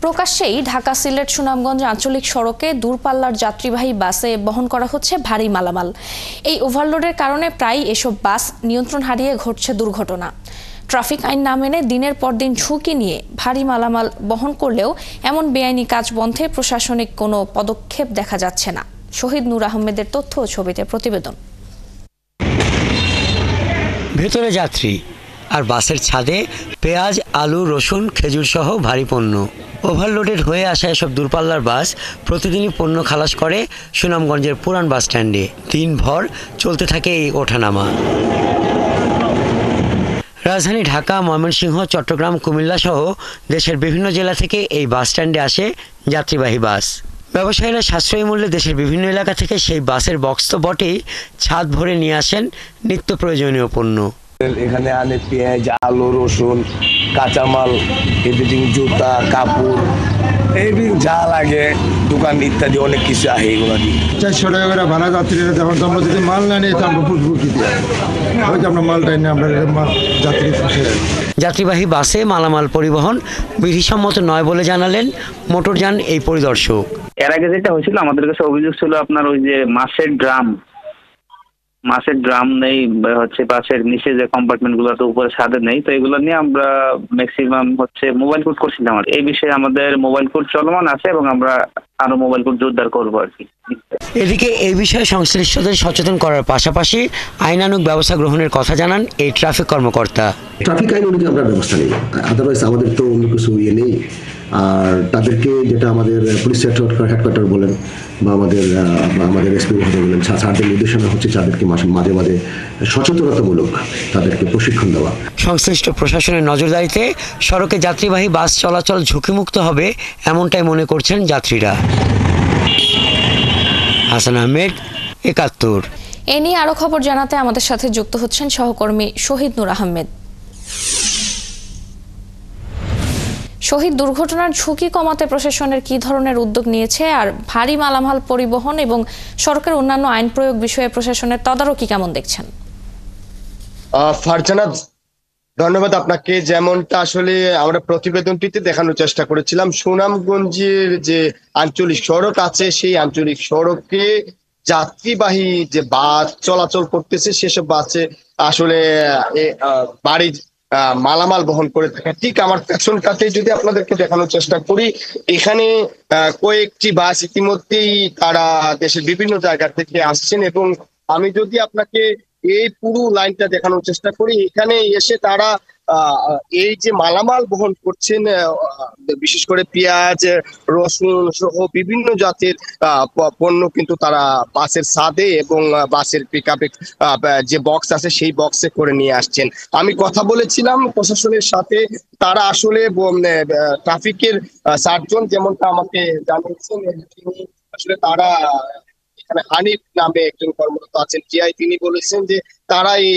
প্রকাশ্যেই ঢাকা সিলেট সুনামগঞ্জ আঞ্চলিক সড়কে দূরপাল্লার যাত্রীবাহী বাসে বহন করা হচ্ছে ভারী মালামাল। এই ওভারলোডের কারণে প্রায় এসব বাস নিয়ন্ত্রণ হারিয়ে ঘটছে দুর্ঘটনা। ট্রাফিক আইন না মেনে দিনের পর দিন ঝুঁকি নিয়ে ভারী মালামাল বহন করলেও এমন বেআইনি কাজ বন্ধে প্রশাসনিক কোনো পদক্ষেপ দেখা যাচ্ছে না। শহীদ নূর আহমেদের তথ্য ও ছবিতে প্রতিবেদন। ভেতরে যাত্রী আর বাসের ছাদে পেঁয়াজ, আলু, রসুন, খেজুর সহ ভারী পণ্য। ওভারলোডেড হয়ে আসা এসব দূরপাল্লার বাস প্রতিদিনই পণ্য খালাস করে সুনামগঞ্জের পুরান বাস স্ট্যান্ডে। দিনভর চলতে থাকে এই ওঠানামা। রাজধানী ঢাকা, ময়মনসিংহ, চট্টগ্রাম, কুমিল্লা সহ দেশের বিভিন্ন জেলা থেকে এই বাস স্ট্যান্ডে আসে যাত্রীবাহী বাস। ব্যবসায়ীরা সাশ্রয়ী মূল্যে দেশের বিভিন্ন এলাকা থেকে সেই বাসের বক্স তো বটেই, ছাদ ভরে নিয়ে আসেন নিত্য প্রয়োজনীয় পণ্য। এখানে আনে পেঁয়াজ, আলু, রসুন, কাঁচামাল, এডিটিং, জুতা, কাপড়, এভরিথিং যা লাগে, দোকান ইত্যাদি অনেক কিছু আহে। এগুলো দিয়ে 400 টাকা করে ভাড়া যাত্রীরা, যখন আমরা যদি মাল না নিই তো আমরা ফুটফুটি দিই, হয়তো আমরা মালটাই নিয়ে আমরা যাত্রী। যাত্রীবাহী বাসে মালামাল পরিবহন বিধিসম্মত নয় বলে জানালেন মোটরযান এই পরিদর্শক। এর আগে যেটা হয়েছিল, আমাদের কাছে অভিযোগ ছিল আপনার ওই যে মাছের ড্রাম নেই, হচ্ছে বাসের নিচে যে কম্পার্টমেন্ট গুলো তো উপরে ছাদে নেই, তো এগুলো নিয়ে আমরা ম্যাক্সিমাম হচ্ছে মোবাইল কোড করছিলাম। এই বিষয়ে আমাদের মোবাইল কোড চলমান আছে এবং আমরা আরো মোবাইল কোড জোরদার করবো আর কি। এদিকে এই বিষয়ে সংশ্লিষ্টদের সচেতন করার পাশাপাশি আইনানুগ ব্যবস্থা গ্রহণের কথা জানান এই ট্রাফিক কর্মকর্তা। ট্রাফিক আইন অনুযায়ী আমরা ব্যবস্থা নেই, আদারওয়াইজ আমাদের তো অন্য কিছু নেই। আর তাদেরকে যেটা আমাদের পুলিশ হেডকোয়ার্টার বলেন বা আমাদের এসপি বলেন, স্যারদের নির্দেশনা হচ্ছে তাদেরকে মাঝে মাঝে সচেতনতামূলক তাদেরকে প্রশিক্ষণ দেওয়া। সংশ্লিষ্ট প্রশাসনের নজরদারিতে সড়কে যাত্রীবাহী বাস চলাচল ঝুঁকিমুক্ত হবে এমনটাই মনে করছেন যাত্রীরা। হাসান আহমেদ, ৭১। এ নিয়ে আরো খবর জানাতে আমাদের সাথে যুক্ত হচ্ছেন সহকর্মী শহীদ নূর আহমেদ। শহীদ, দুর্ঘটনার ঝুঁকি কমাতে প্রশাসনের কি ধরনের উদ্যোগ নিয়েছে, আর ভারী মালামাল পরিবহন এবং সড়কের অন্যান্য আইন প্রয়োগ বিষয়ে প্রশাসনের তদারকি কেমন দেখছেন? ফারজানা, ধন্যবাদ আপনাকে। যেমনটা আসলে আমরা প্রতিবেদনটিতে দেখানোর চেষ্টা করেছিলাম, সুনামগঞ্জের যে আঞ্চলিক সড়ক আছে সেই আঞ্চলিক সড়কে যাত্রীবাহী যে বাস চলাচল করতেছে সেসব বাসে আসলে বাড়ির মালামাল বহন করে থাকে। ঠিক আমার পেছনটাতে যদি আপনাদেরকে দেখানোর চেষ্টা করি, এখানে কয়েকটি বাস ইতিমধ্যেই তারা দেশের বিভিন্ন জায়গা থেকে আসছেন এবং আমি যদি আপনাকে এই পুরো লাইনটা দেখানোর চেষ্টা করি, এখানে এসে তারা এই যে মালামাল বহন করছেন, বিশেষ করে পেঁয়াজ, রসুন সহ বিভিন্ন জাতের পণ্য কিন্তু তারা বাসের ছাদে এবং বাসের পিকআপে যে বক্স আছে সেই বক্সে করে নিয়ে আসছেন। আমি কথা বলেছিলাম প্রশাসনের সাথে, তারা আসলে ট্রাফিকের সার্জন যেমনটা আমাকে জানিয়েছেন, আসলে তারা হানিফ নামে একজন কর্মরত আছেন টিআই, তিনি বলেছেন যে তারা এই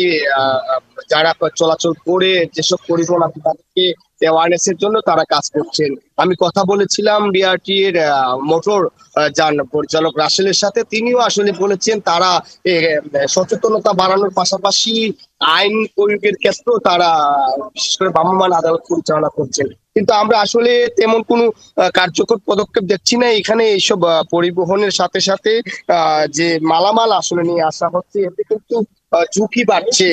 যারা চলাচল করে যেসব পরিবহন আছে তাদেরকে অ্যাওয়ারনেসের জন্য তারা কাজ করছেন। আমি কথা বলেছিলাম বিআরটি এর মোটর যান পরিচালক রাসেলের সাথে, তিনিও আসলে বলেছেন তারা সচেতনতা বাড়ানোর পাশাপাশি আইন প্রয়োগের ক্ষেত্রেও তারা বিশেষ করে ভ্রাম্যমাণ আদালত পরিচালনা করছেন। কিন্তু আমরা আসলে তেমন কোনো কার্যকর পদক্ষেপ দেখছি না। এখানে এইসব পরিবহনের সাথে সাথে যে মালামাল আসলে নিয়ে আসা হচ্ছে, এতে কিন্তু ঝুঁকি বাড়ছে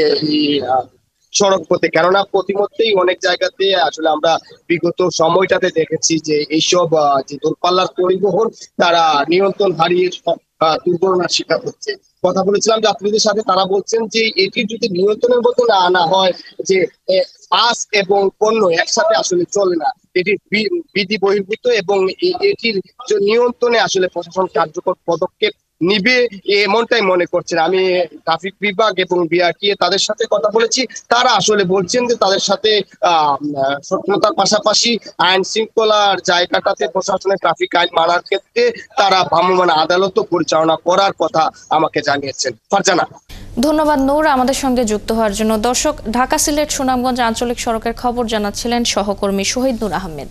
সড়ক পথে। কেননা প্রতিমধ্যেই অনেক জায়গাতে আসলে আমরা বিগত সময়টাতে দেখেছি যে এইসব যে দূরপাল্লার পরিবহন তারা নিয়ন্ত্রণ হারিয়ে দুর্ঘটনার শিকার হচ্ছে। কথা বলেছিলাম যাত্রীদের সাথে, তারা বলছেন যে এটি যদি নিয়ন্ত্রণের মধ্যে না আনা হয়, যে বাস এবং পণ্য একসাথে আসলে চলে না, এটি বিধি বহির্ভূত এবং এটির নিয়ন্ত্রণে আসলে প্রশাসন কার্যকর পদক্ষেপ নিবে এমনটাই মনে করছেন। আমি ট্রাফিক বিভাগ এবং বিআরটি তাদের সাথে কথা বলেছি, তারা আসলে বলছেন যে তাদের সাথে সচেতনতার পাশাপাশি আইন শৃঙ্খলার জায়গাটাতে প্রশাসনের ট্রাফিক আইন মানার ক্ষেত্রে তারা ভ্রাম্যমাণ আদালতও পরিচালনা করার কথা আমাকে জানিয়েছেন। ফারজানা, ধন্যবাদ নূর আমাদের সঙ্গে যুক্ত হওয়ার জন্য। দর্শক, ঢাকা সিলেট সুনামগঞ্জ আঞ্চলিক সড়কের খবর জানাচ্ছিলেন সহকর্মী শহীদ নূর আহমেদ।